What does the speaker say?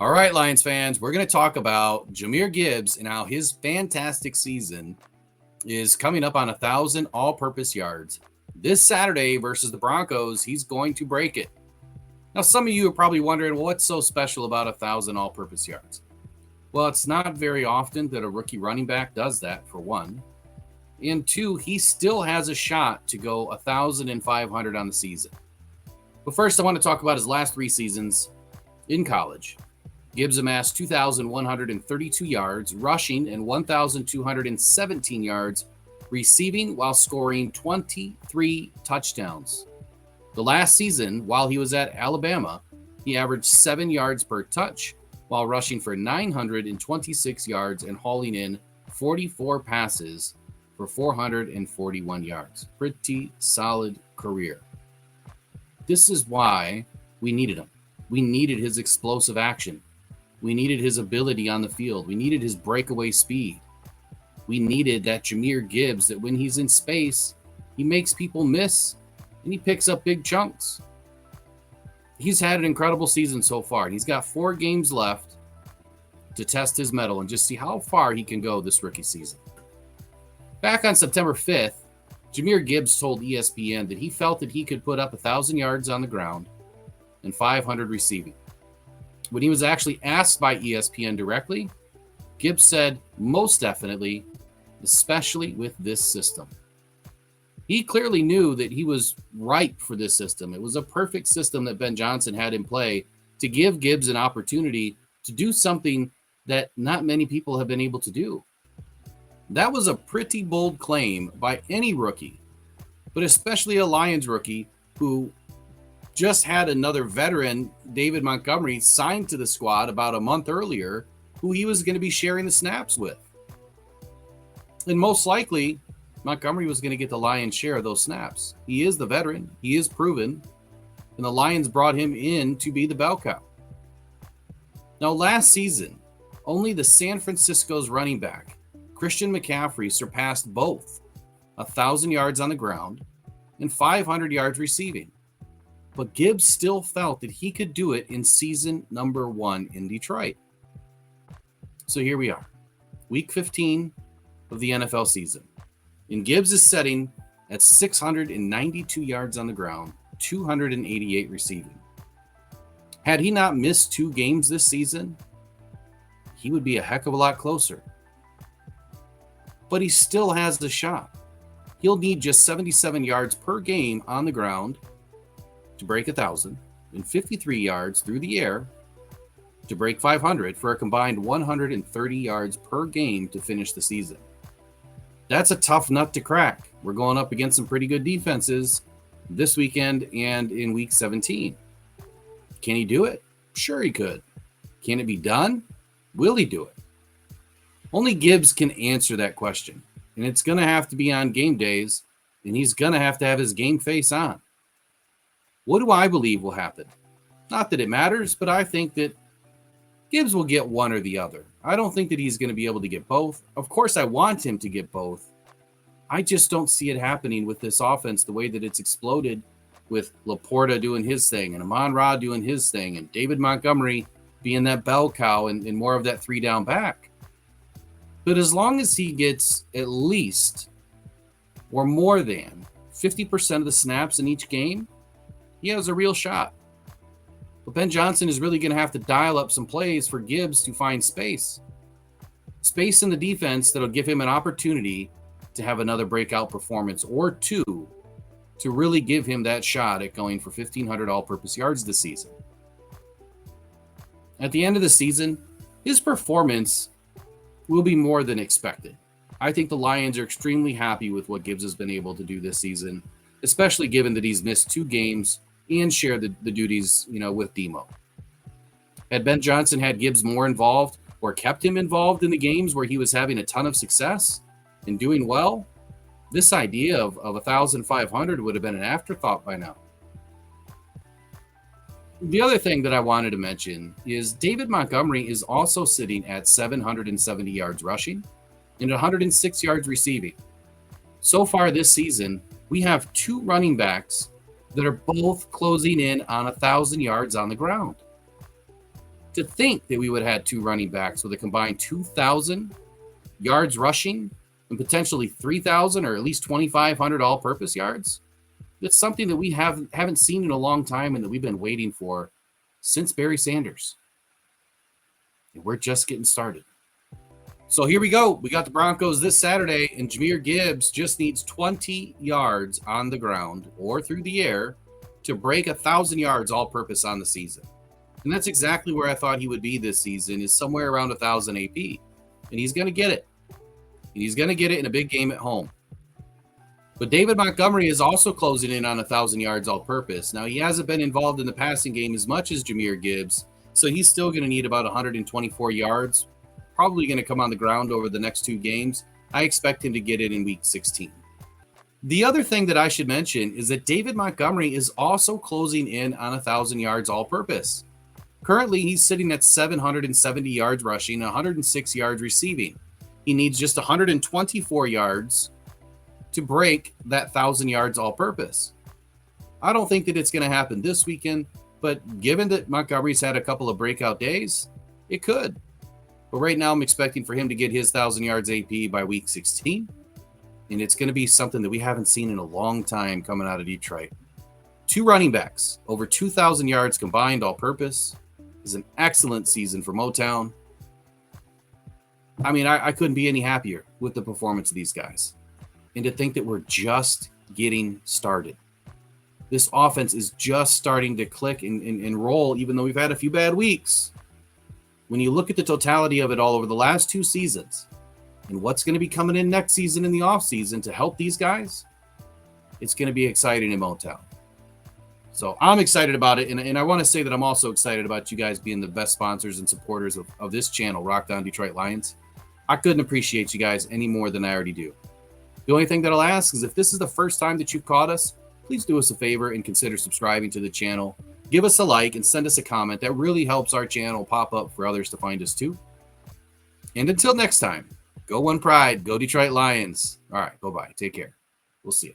All right, Lions fans, we're going to talk about Jahmyr Gibbs and how his fantastic season is coming up on 1,000 all-purpose yards. This Saturday versus the Broncos, he's going to break it. Now, some of you are probably wondering, well, what's so special about 1,000 all-purpose yards? Well, it's not very often that a rookie running back does that, for one. And two, he still has a shot to go 1,500 on the season. But first, I want to talk about his last 3 seasons in college. Gibbs amassed 2,132 yards rushing and 1,217 yards receiving while scoring 23 touchdowns. The last season, while he was at Alabama, he averaged 7 yards per touch while rushing for 926 yards and hauling in 44 passes for 441 yards. Pretty solid career. This is why we needed him. We needed his explosive action. We needed his ability on the field. We needed his breakaway speed. We needed that Jahmyr Gibbs that when he's in space, he makes people miss and he picks up big chunks. He's had an incredible season so far. He's got 4 games left to test his mettle and just see how far he can go this rookie season. Back on September 5th, Jahmyr Gibbs told ESPN that he felt that he could put up 1,000 yards on the ground and 500 receiving. When he was actually asked by ESPN directly, Gibbs said, most definitely, especially with this system. He clearly knew that he was ripe for this system. It was a perfect system that Ben Johnson had in play to give Gibbs an opportunity to do something that not many people have been able to do. That was a pretty bold claim by any rookie, but especially a Lions rookie who just had another veteran, David Montgomery, signed to the squad about a month earlier, who he was going to be sharing the snaps with. And most likely, Montgomery was going to get the Lions' share of those snaps. He is the veteran. He is proven. And the Lions brought him in to be the bell cow. Now, last season, only the San Francisco's running back, Christian McCaffrey, surpassed both 1,000 yards on the ground and 500 yards receiving. But Gibbs still felt that he could do it in season number 1 in Detroit. So here we are, week 15 of the NFL season. And Gibbs is setting at 692 yards on the ground, 288 receiving. Had he not missed 2 games this season, he would be a heck of a lot closer. But he still has the shot. He'll need just 77 yards per game on the ground to break 1,000 and 53 yards through the air to break 500 for a combined 130 yards per game to finish the season. That's a tough nut to crack. We're going up against some pretty good defenses this weekend and in week 17. Can he do it? Sure he could. Can it be done? Will he do it? Only Gibbs can answer that question, and it's going to have to be on game days, and he's going to have his game face on. What do I believe will happen? Not that it matters, but I think that Gibbs will get one or the other. I don't think that he's going to be able to get both. Of course, I want him to get both. I just don't see it happening with this offense the way that it's exploded with Laporta doing his thing and Amon-Ra doing his thing and David Montgomery being that bell cow and more of that 3-down back. But as long as he gets at least or more than 50% of the snaps in each game, he has a real shot. But Ben Johnson is really going to have to dial up some plays for Gibbs to find space. Space in the defense that'll give him an opportunity to have another breakout performance or 2 to really give him that shot at going for 1,500 all-purpose yards this season. At the end of the season, his performance will be more than expected. I think the Lions are extremely happy with what Gibbs has been able to do this season, especially given that he's missed 2 games and share the duties, with Demo. Had Ben Johnson had Gibbs more involved or kept him involved in the games where he was having a ton of success and doing well, this idea of 1,500 would have been an afterthought by now. The other thing that I wanted to mention is David Montgomery is also sitting at 770 yards rushing and 106 yards receiving. So far this season, we have 2 running backs that are both closing in on 1,000 yards on the ground. To think that we would have had 2 running backs with a combined 2,000 yards rushing and potentially 3,000 or at least 2,500 all-purpose yards. That's something that we haven't seen in a long time and that we've been waiting for since Barry Sanders. And we're just getting started. So here we go. We got the Broncos this Saturday, and Jahmyr Gibbs just needs 20 yards on the ground or through the air to break 1,000 yards all-purpose on the season. And that's exactly where I thought he would be this season, is somewhere around 1,000 AP. And he's going to get it. And he's going to get it in a big game at home. But David Montgomery is also closing in on 1,000 yards all-purpose. Now, he hasn't been involved in the passing game as much as Jahmyr Gibbs, so he's still going to need about 124 yards. Probably going to come on the ground over the next 2 games. I expect him to get it in week 16. The other thing that I should mention is that David Montgomery is also closing in on 1,000 yards all-purpose. Currently, he's sitting at 770 yards rushing, 106 yards receiving. He needs just 124 yards to break that 1,000 yards all-purpose. I don't think that it's going to happen this weekend, but given that Montgomery's had a couple of breakout days, it could. But right now, I'm expecting for him to get his 1,000 yards AP by week 16. And it's going to be something that we haven't seen in a long time coming out of Detroit. 2 running backs, over 2,000 yards combined all-purpose. Is an excellent season for Motown. I mean, I couldn't be any happier with the performance of these guys. And to think that we're just getting started. This offense is just starting to click and roll, even though we've had a few bad weeks. When you look at the totality of it all over the last 2 seasons and what's going to be coming in next season in the offseason to help these guys, it's going to be exciting in Motown. So I'm excited about it, and I want to say that I'm also excited about you guys being the best sponsors and supporters of this channel, Rock Down Detroit Lions. I couldn't appreciate you guys any more than I already do. The only thing that I'll ask is if this is the first time that you've caught us, please do us a favor and consider subscribing to the channel. Give us a like and send us a comment. That really helps our channel pop up for others to find us too. And until next time, go One Pride, go Detroit Lions. All right, bye-bye. Take care. We'll see you.